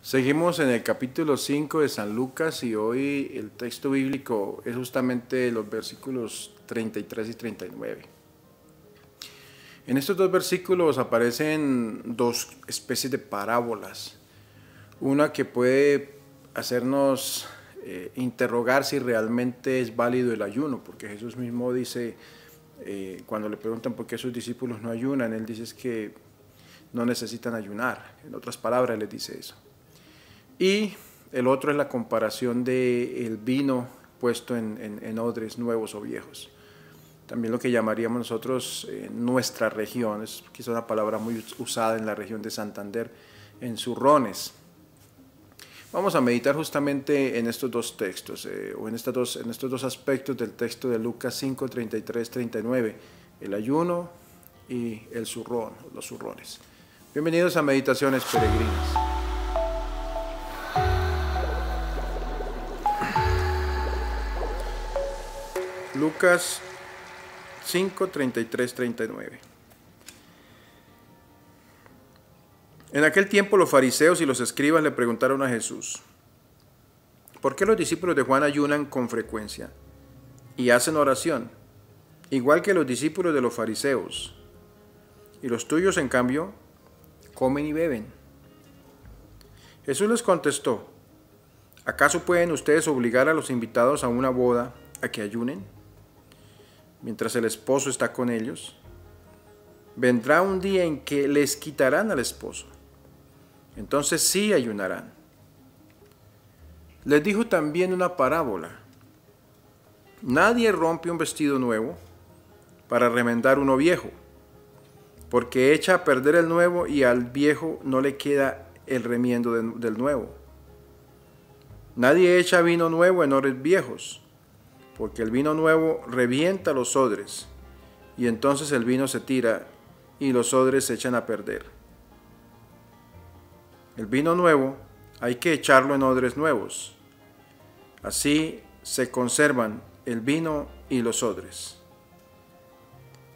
Seguimos en el capítulo 5 de San Lucas y hoy el texto bíblico es justamente los versículos 33 y 39. En estos dos versículos aparecen dos especies de parábolas. Una que puede hacernos interrogar si realmente es válido el ayuno, porque Jesús mismo dice, cuando le preguntan por qué sus discípulos no ayunan, Él dice que no necesitan ayunar. En otras palabras, les dice eso. Y el otro es la comparación del vino puesto en odres nuevos o viejos. También lo que llamaríamos nosotros nuestra región, es quizá una palabra muy usada en la región de Santander, en zurrones. Vamos a meditar justamente en estos dos textos, o en estos dos aspectos del texto de Lucas 5, 33, 39, el ayuno y el zurrón, los zurrones. Bienvenidos a Meditaciones Peregrinas. Lucas 5, 33, 39. En aquel tiempo los fariseos y los escribas le preguntaron a Jesús, ¿por qué los discípulos de Juan ayunan con frecuencia y hacen oración, igual que los discípulos de los fariseos? Y los tuyos, en cambio, comen y beben. Jesús les contestó, ¿acaso pueden ustedes obligar a los invitados a una boda a que ayunen mientras el esposo está con ellos? Vendrá un día en que les quitarán al esposo. Entonces sí ayunarán. Les dijo también una parábola. Nadie rompe un vestido nuevo para remendar uno viejo, porque echa a perder el nuevo y al viejo no le queda el remiendo del nuevo. Nadie echa vino nuevo en odres viejos, porque el vino nuevo revienta los odres, y entonces el vino se tira y los odres se echan a perder. El vino nuevo hay que echarlo en odres nuevos. Así se conservan el vino y los odres.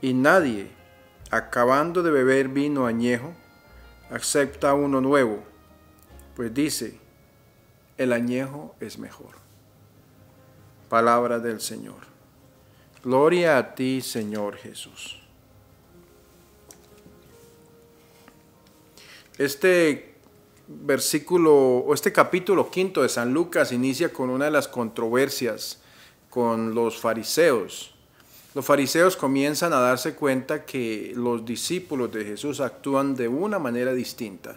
Y nadie, acabando de beber vino añejo, acepta uno nuevo, pues dice, el añejo es mejor. Palabra del Señor. Gloria a ti, Señor Jesús. Este capítulo 5 de San Lucas inicia con una de las controversias con los fariseos. Los fariseos comienzan a darse cuenta que los discípulos de Jesús actúan de una manera distinta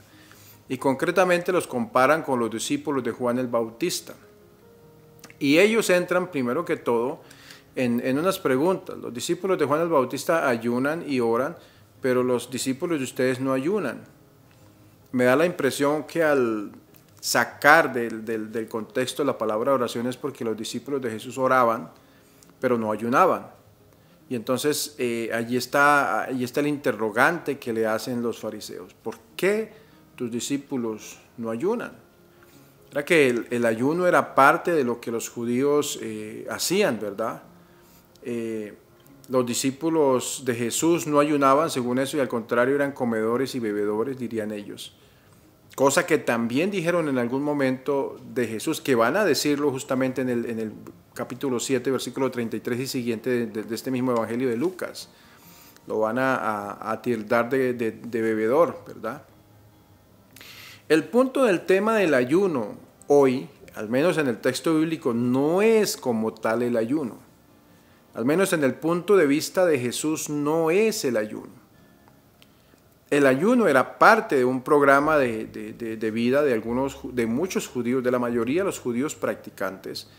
y concretamente los comparan con los discípulos de Juan el Bautista. Y ellos entran primero que todo en unas preguntas. Los discípulos de Juan el Bautista ayunan y oran, pero los discípulos de ustedes no ayunan. Me da la impresión que al sacar del contexto la palabra oración es porque los discípulos de Jesús oraban, pero no ayunaban. Y entonces allí está el interrogante que le hacen los fariseos. ¿Por qué tus discípulos no ayunan? Era que el ayuno era parte de lo que los judíos hacían, ¿verdad? Los discípulos de Jesús no ayunaban según eso y al contrario eran comedores y bebedores, dirían ellos. Cosa que también dijeron en algún momento de Jesús, que van a decirlo justamente en el capítulo 7, versículo 33 y siguiente de este mismo evangelio de Lucas. Lo van a tildar de bebedor, ¿verdad? El punto del tema del ayuno hoy, al menos en el texto bíblico, no es como tal el ayuno. Al menos en el punto de vista de Jesús no es el ayuno. El ayuno era parte de un programa de vida de muchos judíos, de la mayoría de los judíos practicantes,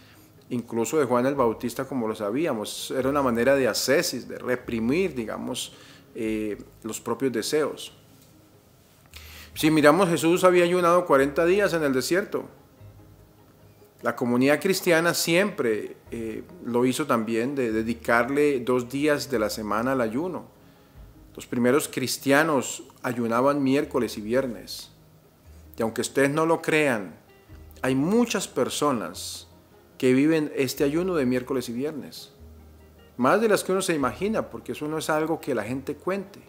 incluso de Juan el Bautista, como lo sabíamos. Era una manera de ascesis, de reprimir, digamos, los propios deseos. Si miramos, Jesús había ayunado 40 días en el desierto. La comunidad cristiana siempre lo hizo también, de dedicarle 2 días de la semana al ayuno. Los primeros cristianos ayunaban miércoles y viernes. Y aunque ustedes no lo crean, hay muchas personas que viven este ayuno de miércoles y viernes. Más de las que uno se imagina, porque eso no es algo que la gente cuente.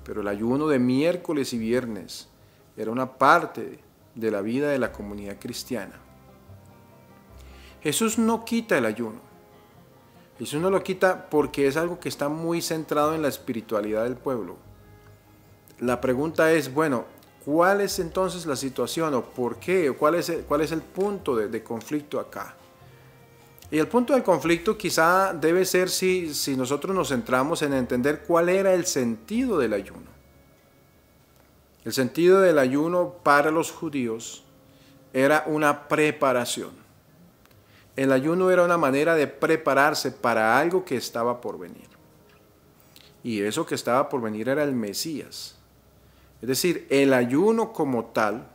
Pero el ayuno de miércoles y viernes era una parte de la vida de la comunidad cristiana. Jesús no quita el ayuno. Jesús no lo quita porque es algo que está muy centrado en la espiritualidad del pueblo. La pregunta es, bueno, ¿cuál es entonces la situación o por qué? ¿Cuál es el punto de conflicto acá? Y el punto del conflicto quizá debe ser si nosotros nos centramos en entender cuál era el sentido del ayuno. El sentido del ayuno para los judíos era una preparación. El ayuno era una manera de prepararse para algo que estaba por venir. Y eso que estaba por venir era el Mesías. Es decir, el ayuno como tal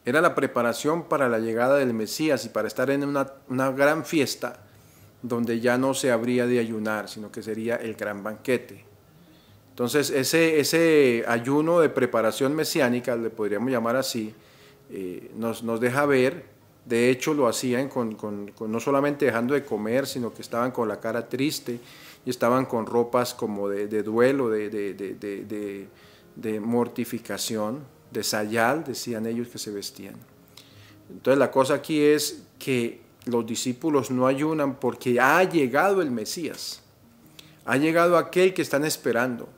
era la preparación para la llegada del Mesías y para estar en una gran fiesta donde ya no se habría de ayunar, sino que sería el gran banquete. Entonces ese ayuno de preparación mesiánica, le podríamos llamar así, nos deja ver, de hecho lo hacían no solamente dejando de comer, sino que estaban con la cara triste y estaban con ropas como de duelo, de mortificación, de sayal, decían ellos que se vestían. Entonces la cosa aquí es que los discípulos no ayunan porque ha llegado el Mesías, ha llegado aquel que están esperando,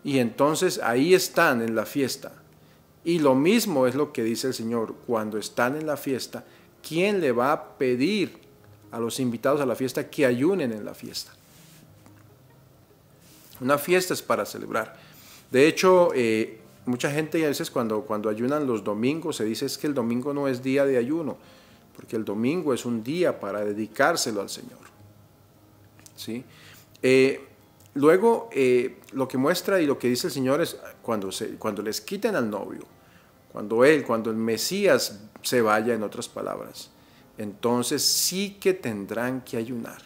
y entonces ahí están en la fiesta. Y lo mismo es lo que dice el Señor, cuando están en la fiesta, ¿quién le va a pedir a los invitados a la fiesta que ayunen en la fiesta? Una fiesta es para celebrar. De hecho, mucha gente a veces cuando ayunan los domingos se dice es que el domingo no es día de ayuno, porque el domingo es un día para dedicárselo al Señor. ¿Sí? Luego, lo que muestra y lo que dice el Señor es cuando les quiten al novio, cuando el Mesías se vaya, en otras palabras, entonces sí que tendrán que ayunar.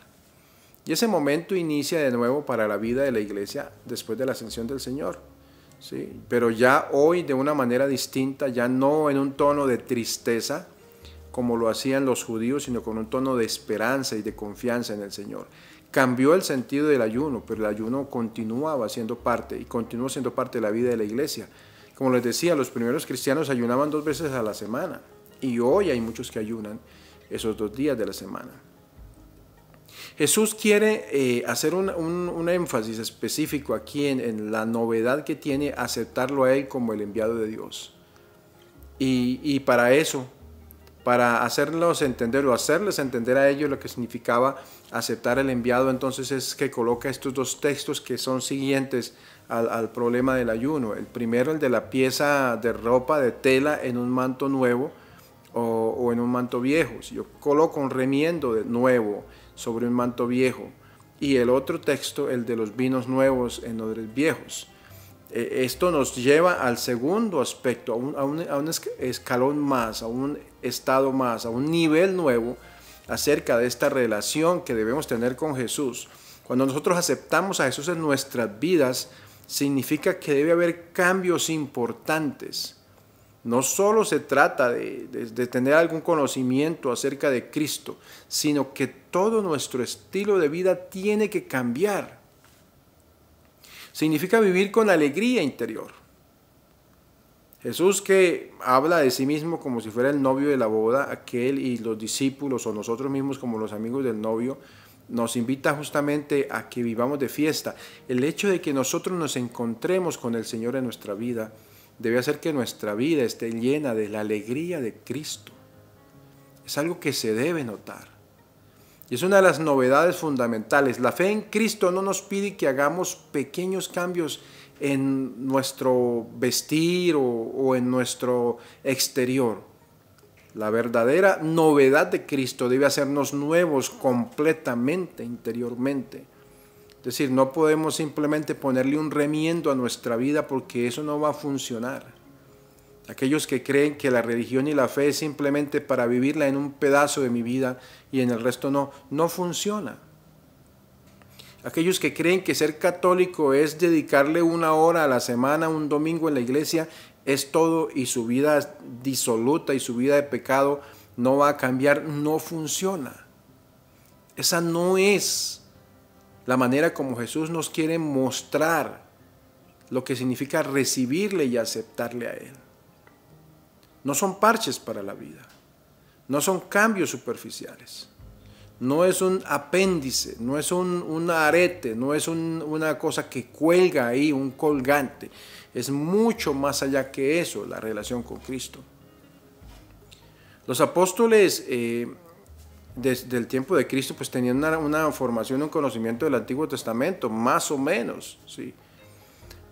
Y ese momento inicia de nuevo para la vida de la iglesia después de la ascensión del Señor. ¿Sí? Pero ya hoy de una manera distinta, ya no en un tono de tristeza como lo hacían los judíos, sino con un tono de esperanza y de confianza en el Señor. Cambió el sentido del ayuno, pero el ayuno continuaba siendo parte y continuó siendo parte de la vida de la iglesia. Como les decía, los primeros cristianos ayunaban 2 veces a la semana y hoy hay muchos que ayunan esos 2 días de la semana. Jesús quiere hacer un énfasis específico aquí en la novedad que tiene aceptarlo a Él como el enviado de Dios. Y para eso, para hacerles entender a ellos lo que significaba aceptar el enviado, entonces es que coloca estos 2 textos que son siguientes al problema del ayuno. El primero, el de la pieza de ropa, de tela en un manto nuevo o en un manto viejo. Si yo coloco un remiendo de nuevo sobre un manto viejo, y el otro texto, el de los vinos nuevos en odres viejos. Esto nos lleva al segundo aspecto, a un escalón más, a un estado más, a un nivel nuevo acerca de esta relación que debemos tener con Jesús. Cuando nosotros aceptamos a Jesús en nuestras vidas, significa que debe haber cambios importantes. No solo se trata de tener algún conocimiento acerca de Cristo, sino que todo nuestro estilo de vida tiene que cambiar. Significa vivir con alegría interior. Jesús, que habla de sí mismo como si fuera el novio de la boda, aquel y los discípulos o nosotros mismos como los amigos del novio, nos invita justamente a que vivamos de fiesta. El hecho de que nosotros nos encontremos con el Señor en nuestra vida debe hacer que nuestra vida esté llena de la alegría de Cristo. Es algo que se debe notar. Y es una de las novedades fundamentales. La fe en Cristo no nos pide que hagamos pequeños cambios en nuestro vestir o en nuestro exterior. La verdadera novedad de Cristo debe hacernos nuevos completamente, interiormente. Es decir, no podemos simplemente ponerle un remiendo a nuestra vida porque eso no va a funcionar. Aquellos que creen que la religión y la fe es simplemente para vivirla en un pedazo de mi vida y en el resto no funciona. Aquellos que creen que ser católico es dedicarle 1 hora a la semana, un domingo en la iglesia, es todo y su vida disoluta y su vida de pecado no va a cambiar, no funciona. Esa no es la manera como Jesús nos quiere mostrar lo que significa recibirle y aceptarle a Él. no son parches para la vida, no son cambios superficiales, no es un apéndice, no es un arete, no es una cosa que cuelga ahí, un colgante. Es mucho más allá que eso, la relación con Cristo. Los apóstoles desde el tiempo de Cristo pues tenían una formación, un conocimiento del Antiguo Testamento, más o menos, ¿sí?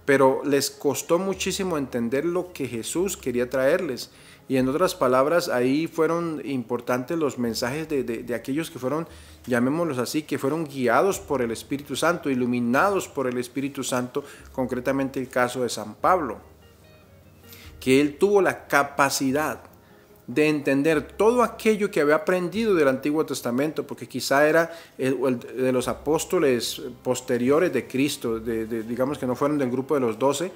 Pero les costó muchísimo entender lo que Jesús quería traerles. Y en otras palabras, ahí fueron importantes los mensajes de aquellos que fueron, llamémoslos así, que fueron guiados por el Espíritu Santo, iluminados por el Espíritu Santo, concretamente el caso de San Pablo, que él tuvo la capacidad de entender todo aquello que había aprendido del Antiguo Testamento, porque quizá era el de los apóstoles posteriores de Cristo, digamos que no fueron del grupo de los 12,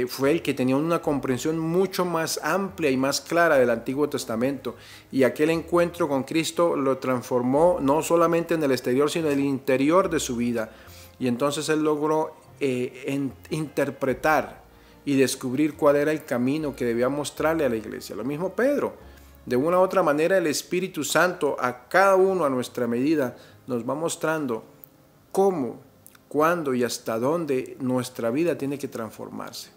fue el que tenía una comprensión mucho más amplia y más clara del Antiguo Testamento, y aquel encuentro con Cristo lo transformó no solamente en el exterior, sino en el interior de su vida, y entonces él logró interpretar y descubrir cuál era el camino que debía mostrarle a la iglesia. Lo mismo Pedro. De una u otra manera el Espíritu Santo a cada uno a nuestra medida nos va mostrando cómo, cuándo y hasta dónde nuestra vida tiene que transformarse.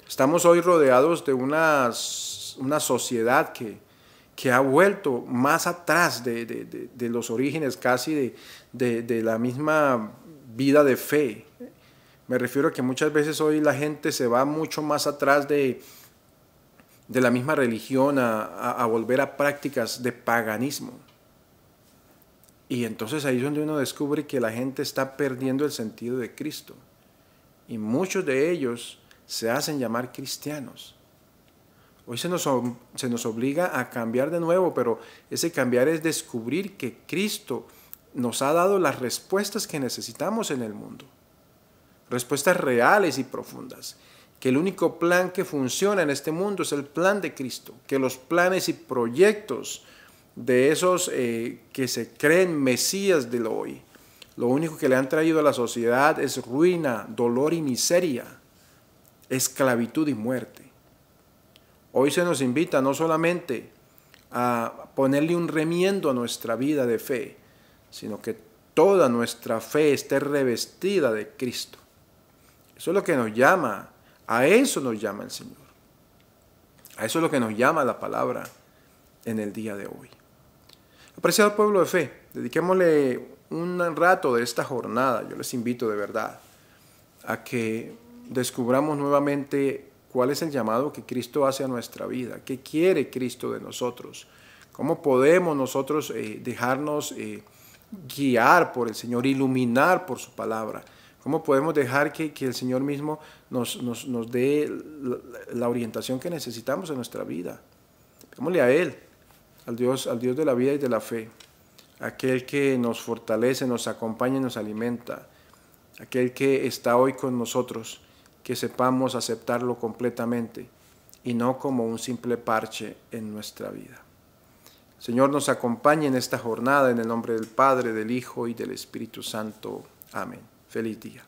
Estamos hoy rodeados de una sociedad que ha vuelto más atrás de los orígenes casi de la misma vida de fe. Me refiero a que muchas veces hoy la gente se va mucho más atrás de la misma religión a volver a prácticas de paganismo. Y entonces ahí es donde uno descubre que la gente está perdiendo el sentido de Cristo. Y muchos de ellos se hacen llamar cristianos. Hoy se nos obliga a cambiar de nuevo, pero ese cambiar es descubrir que Cristo nos ha dado las respuestas que necesitamos en el mundo. Respuestas reales y profundas, que el único plan que funciona en este mundo es el plan de Cristo, que los planes y proyectos de esos que se creen mesías del hoy, lo único que le han traído a la sociedad es ruina, dolor y miseria, esclavitud y muerte. Hoy se nos invita no solamente a ponerle un remiendo a nuestra vida de fe, sino que toda nuestra fe esté revestida de Cristo. Eso es lo que nos llama, a eso nos llama el Señor. A eso es lo que nos llama la palabra en el día de hoy. Apreciado pueblo de fe, dediquémosle un rato de esta jornada. Yo les invito de verdad a que descubramos nuevamente cuál es el llamado que Cristo hace a nuestra vida, qué quiere Cristo de nosotros, cómo podemos nosotros dejarnos guiar por el Señor, iluminar por su palabra. ¿Cómo podemos dejar que el Señor mismo nos dé la orientación que necesitamos en nuestra vida? Démosle a Él, al Dios de la vida y de la fe, aquel que nos fortalece, nos acompaña y nos alimenta, aquel que está hoy con nosotros, que sepamos aceptarlo completamente y no como un simple parche en nuestra vida. Señor, nos acompañe en esta jornada en el nombre del Padre, del Hijo y del Espíritu Santo. Amén. Feliz día.